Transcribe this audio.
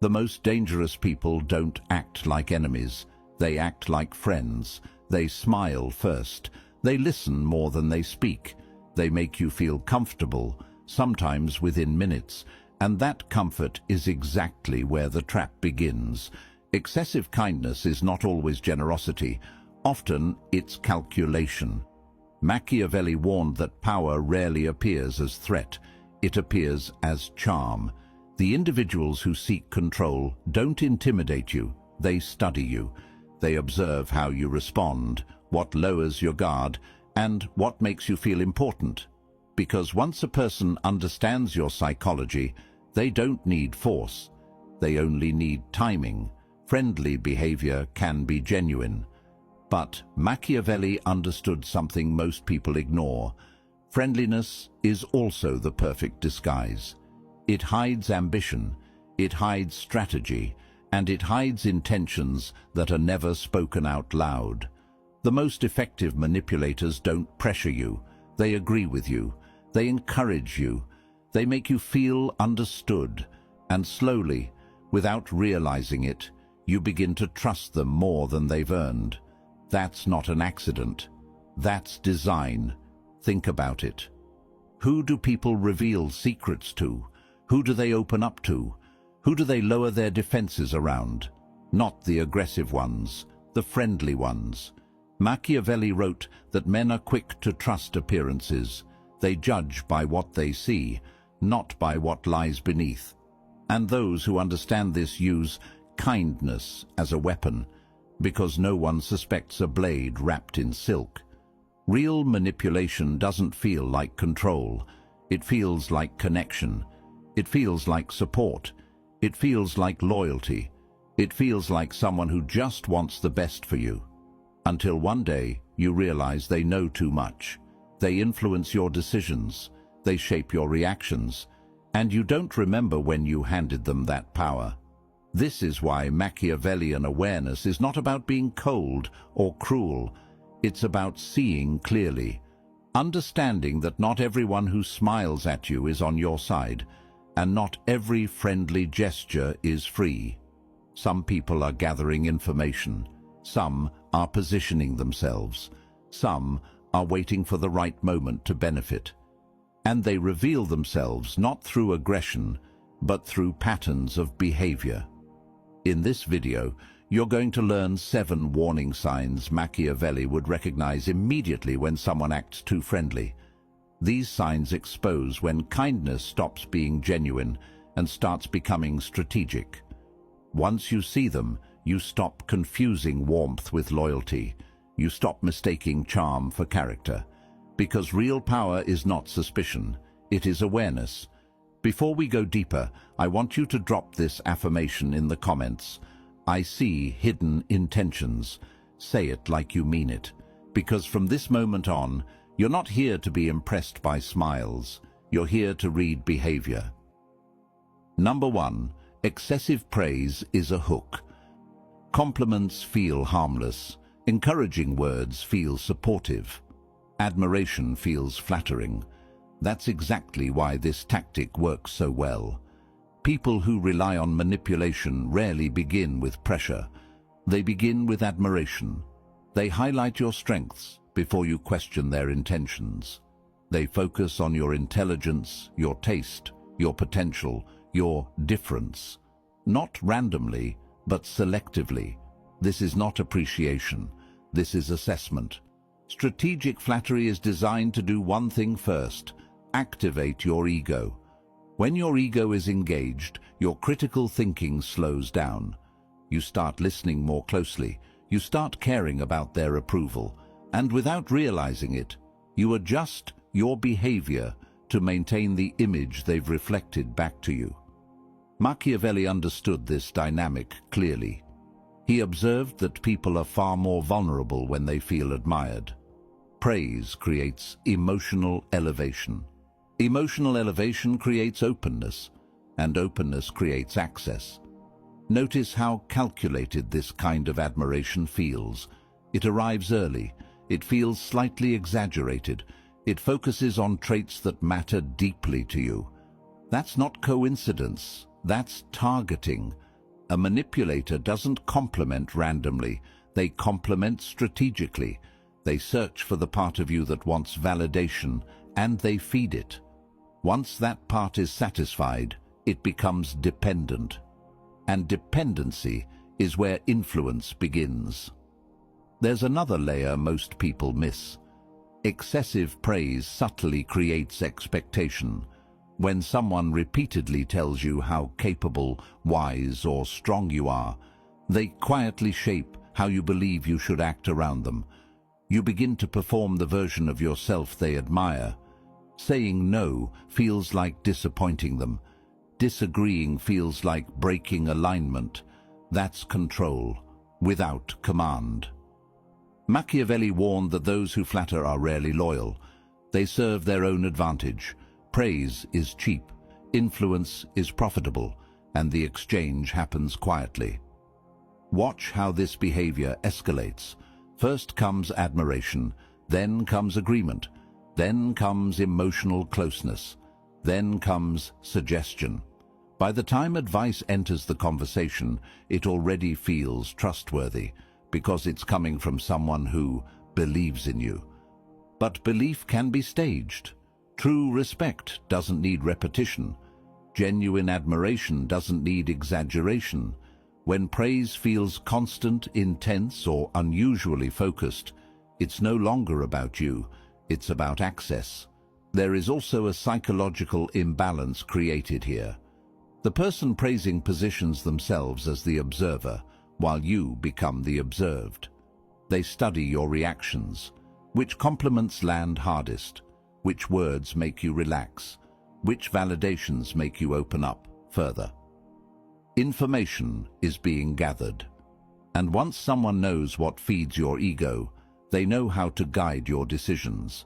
The most dangerous people don't act like enemies. They act like friends. They smile first. They listen more than they speak. They make you feel comfortable, sometimes within minutes, and that comfort is exactly where the trap begins. Excessive kindness is not always generosity. Often it's calculation. Machiavelli warned that power rarely appears as threat. It appears as charm. The individuals who seek control don't intimidate you. They study you. They observe how you respond, what lowers your guard, and what makes you feel important. Because once a person understands your psychology, they don't need force. They only need timing. Friendly behavior can be genuine. But Machiavelli understood something most people ignore. Friendliness is also the perfect disguise. It hides ambition, it hides strategy, and it hides intentions that are never spoken out loud. The most effective manipulators don't pressure you. They agree with you. They encourage you. They make you feel understood. And slowly, without realizing it, you begin to trust them more than they've earned. That's not an accident. That's design. Think about it. Who do people reveal secrets to? Who do they open up to? Who do they lower their defenses around? Not the aggressive ones, the friendly ones. Machiavelli wrote that men are quick to trust appearances. They judge by what they see, not by what lies beneath. And those who understand this use kindness as a weapon, because no one suspects a blade wrapped in silk. Real manipulation doesn't feel like control. It feels like connection. It feels like support. It feels like loyalty. It feels like someone who just wants the best for you. Until one day, you realize they know too much. They influence your decisions. They shape your reactions. And you don't remember when you handed them that power. This is why Machiavellian awareness is not about being cold or cruel. It's about seeing clearly, understanding that not everyone who smiles at you is on your side, and not every friendly gesture is free. Some people are gathering information. Some are positioning themselves. Some are waiting for the right moment to benefit. And they reveal themselves not through aggression, but through patterns of behavior. In this video, you're going to learn 7 warning signs Machiavelli would recognize immediately when someone acts too friendly. These signs expose when kindness stops being genuine and starts becoming strategic. Once you see them, you stop confusing warmth with loyalty. You stop mistaking charm for character. Because real power is not suspicion, it is awareness. Before we go deeper, I want you to drop this affirmation in the comments. I see hidden intentions. Say it like you mean it. Because from this moment on, you're not here to be impressed by smiles. You're here to read behavior. Number 1. Excessive praise is a hook. Compliments feel harmless. Encouraging words feel supportive. Admiration feels flattering. That's exactly why this tactic works so well. People who rely on manipulation rarely begin with pressure. They begin with admiration. They highlight your strengths before you question their intentions. They focus on your intelligence, your taste, your potential, your difference. Not randomly, but selectively. This is not appreciation. This is assessment. Strategic flattery is designed to do one thing first: activate your ego. When your ego is engaged, your critical thinking slows down. You start listening more closely. You start caring about their approval. And without realizing it, you adjust your behavior to maintain the image they've reflected back to you. Machiavelli understood this dynamic clearly. He observed that people are far more vulnerable when they feel admired. Praise creates emotional elevation. Emotional elevation creates openness, and openness creates access. Notice how calculated this kind of admiration feels. It arrives early. It feels slightly exaggerated. It focuses on traits that matter deeply to you. That's not coincidence. That's targeting. A manipulator doesn't compliment randomly, they compliment strategically. They search for the part of you that wants validation, and they feed it. Once that part is satisfied, it becomes dependent. And dependency is where influence begins. There's another layer most people miss. Excessive praise subtly creates expectation. When someone repeatedly tells you how capable, wise, or strong you are, they quietly shape how you believe you should act around them. You begin to perform the version of yourself they admire. Saying no feels like disappointing them. Disagreeing feels like breaking alignment. That's control, without command. Machiavelli warned that those who flatter are rarely loyal. They serve their own advantage. Praise is cheap, influence is profitable, and the exchange happens quietly. Watch how this behavior escalates. First comes admiration, then comes agreement, then comes emotional closeness, then comes suggestion. By the time advice enters the conversation, it already feels trustworthy, because it's coming from someone who believes in you. But belief can be staged. True respect doesn't need repetition. Genuine admiration doesn't need exaggeration. When praise feels constant, intense, or unusually focused, it's no longer about you, it's about access. There is also a psychological imbalance created here. The person praising positions themselves as the observer, while you become the observed. They study your reactions. Which compliments land hardest? Which words make you relax? Which validations make you open up further? Information is being gathered. And once someone knows what feeds your ego, they know how to guide your decisions.